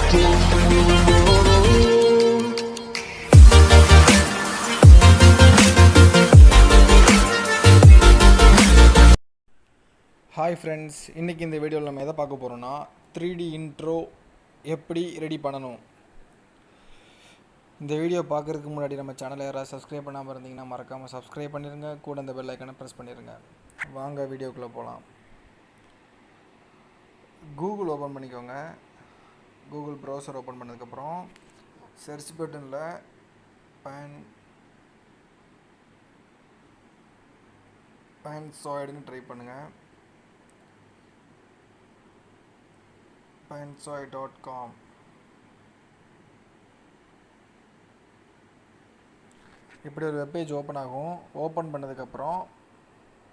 Hi friends, இன்றைக்கி இந்த வீடியோவில் நம்ம எதை பார்க்க போகிறோன்னா 3D இன்ட்ரோ எப்படி ரெடி பண்ணணும். இந்த வீடியோ பார்க்குறதுக்கு முன்னாடி நம்ம சேனலை யாராவது சப்ஸ்கிரைப் பண்ணாமல் இருந்தீங்கன்னா மறக்காமல் சப்ஸ்கிரைப் பண்ணிடுங்க, கூட அந்த பெல் ஐக்கனை ப்ரெஸ் பண்ணிடுங்க. வாங்க வீடியோக்குள்ளே போகலாம். கூகுள் ஓப்பன் பண்ணிக்கோங்க. கூகுள் ப்ரௌசர் ஓப்பன் பண்ணதுக்கப்புறம் சர்ச் பட்டனில் பேன்சாய்டுன்னு ட்ரை பண்ணுங்கள். Pansoi.com. இப்படி ஒரு வெப்பேஜ் ஓப்பன் ஆகும். ஓப்பன் பண்ணதுக்கப்புறம்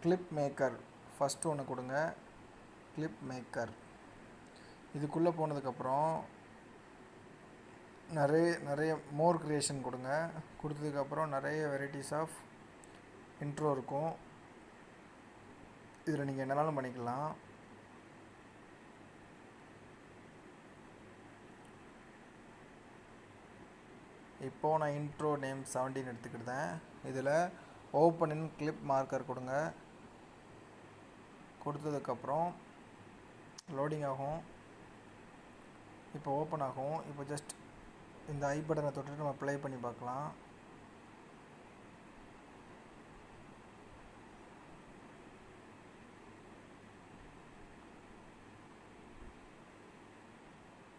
கிளிப் மேக்கர் ஃபஸ்ட்டு ஒன்று கொடுங்க. கிளிப் மேக்கர் இதுக்குள்ளே போனதுக்கப்புறம் நிறைய மோர் க்ரியேஷன் கொடுங்க. கொடுத்ததுக்கப்புறம் நிறைய வெரைட்டிஸ் ஆஃப் இன்ட்ரோ இருக்கும். இதில் நீங்கள் என்னனாலும் பண்ணிக்கலாம். இப்போது நான் இன்ட்ரோ நேம் 17 எடுத்துக்கிட்டேன். இதில் ஓப்பன் இன் கிளிப் மார்க்கர் கொடுங்க. கொடுத்ததுக்கப்புறம் லோடிங் ஆகும். இப்போ ஓப்பன் ஆகும். இப்போ ஜஸ்ட் இந்த ஐ பட்டனை தொட்டுட்டு நம்ம ப்ளே பண்ணி பார்க்கலாம்.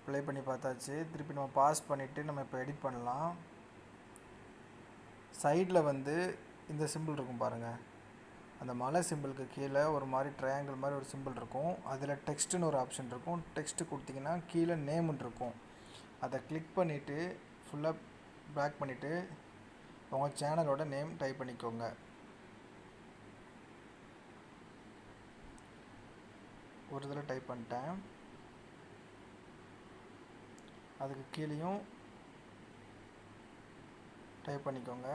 ப்ளே பண்ணி பார்த்தாச்சு. திருப்பி நம்ம பாஸ் பண்ணிவிட்டு நம்ம இப்போ எடிட் பண்ணலாம். சைடில் இந்த சிம்பிள் இருக்கும் பாருங்கள். அந்த மலை சிம்பிளுக்கு கீழே ஒரு மாதிரி ட்ரையாங்கிள் மாதிரி ஒரு சிம்பிள் இருக்கும். அதில் டெக்ஸ்ட்டுன்னு ஒரு ஆப்ஷன் இருக்கும். டெக்ஸ்ட்டு கொடுத்தீங்கன்னா கீழே நேம்னு இருக்கும். அதை கிளிக் பண்ணிவிட்டு ஃபுல்லாக பேக் பண்ணிவிட்டு உங்கள் சேனலோட நேம் டைப் பண்ணிக்கோங்க. ஒரு இதில் டைப் பண்ணிட்டேன். அதுக்கு கீழேயும் டைப் பண்ணிக்கோங்க.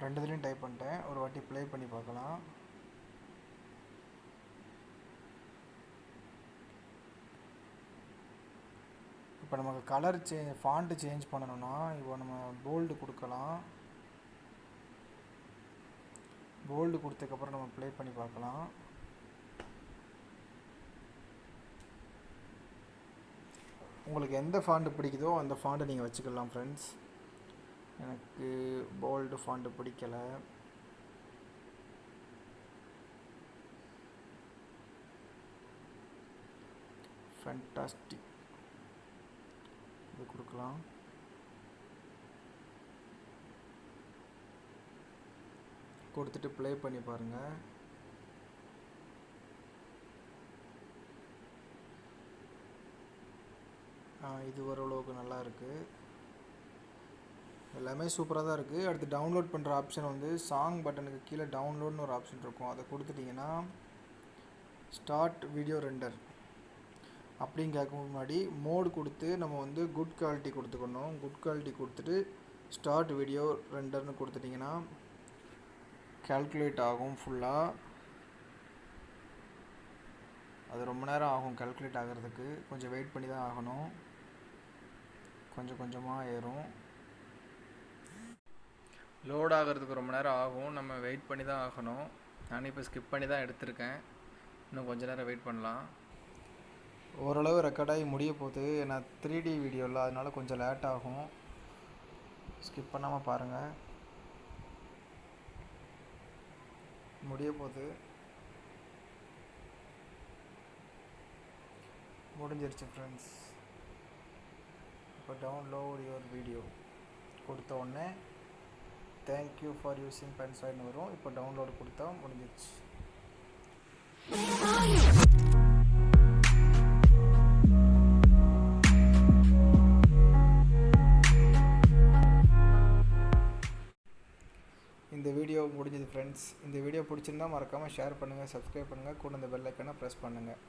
ரெண்டு இதுலையும் டைப் பண்ணிட்டேன். ஒரு வாட்டி ப்ளே பண்ணி பார்க்கலாம். இப்போ நமக்கு கலர் ஃபாண்ட்டு சேஞ்ச் பண்ணணும்னா இப்போ நம்ம போல்டு கொடுக்கலாம். போல்டு கொடுத்ததுக்கப்புறம் நம்ம ப்ளே பண்ணி பார்க்கலாம். உங்களுக்கு எந்த ஃபாண்ட் பிடிக்குதோ அந்த ஃபாண்ட்டை நீங்கள் வச்சுக்கலாம் ஃப்ரெண்ட்ஸ். எனக்கு போல்டு ஃபாண்ட்டு பிடிக்கலை. ஃபேண்டாஸ்டிக் இது கொடுக்கலாம். கொடுத்துட்டு ப்ளே பண்ணி பாருங்கள். இது ஓரளவுக்கு நல்லா இருக்குது. எல்லாமே சூப்பராக தான் இருக்குது. அடுத்து டவுன்லோட் பண்ணுற ஆப்ஷன் சாங் பட்டனுக்கு கீழே டவுன்லோட்னு ஒரு ஆப்ஷன் இருக்கும். அதை கொடுத்துட்டிங்கன்னா ஸ்டார்ட் வீடியோ ரெண்டர் அப்படின்னு கேட்கும் முன்னாடி மோடு கொடுத்து நம்ம குட் குவாலிட்டி கொடுத்துக்கணும். குட் குவாலிட்டி கொடுத்துட்டு ஸ்டார்ட் வீடியோ ரெண்டர்னு கொடுத்துட்டிங்கன்னா கால்குலேட் ஆகும் ஃபுல்லாக. அது ரொம்ப நேரம் ஆகும் கால்குலேட் ஆகிறதுக்கு. கொஞ்சம் வெயிட் பண்ணி தான் ஆகணும். கொஞ்சம் கொஞ்சமாக ஏறும். லோட் ஆகிறதுக்கு ரொம்ப நேரம் ஆகும். நம்ம வெயிட் பண்ணி தான் ஆகணும். நான் இப்போ ஸ்கிப் பண்ணி தான் எடுத்திருக்கேன். இன்னும் கொஞ்சம் நேரம் வெயிட் பண்ணலாம். ஓரளவு ரெக்கார்டாகி முடிய போகுது. நான் 3D வீடியோவில் அதனால் கொஞ்சம் லேட் ஆகும். ஸ்கிப் பண்ணாமல் பாருங்கள். முடிய போகுது. முடிஞ்சிருச்சு ஃப்ரெண்ட்ஸ். இப்போ டவுன்லோட் யுவர் வீடியோ கொடுத்த உடனே தேங்க்யூ ஃபார் யூஸிங் பென்சாய்ட்னு வரும். இப்போ டவுன்லோடு கொடுத்தா முடிஞ்சிருச்சு. இந்த வீடியோ முடிஞ்சது ஃப்ரெண்ட்ஸ். இந்த வீடியோ பிடிச்சிருந்தா மறக்காமல் ஷேர் பண்ணுங்கள், சப்ஸ்கிரைப் பண்ணுங்கள், கூட இந்த பெல் ஐக்கனை ப்ரெஸ் பண்ணுங்கள்.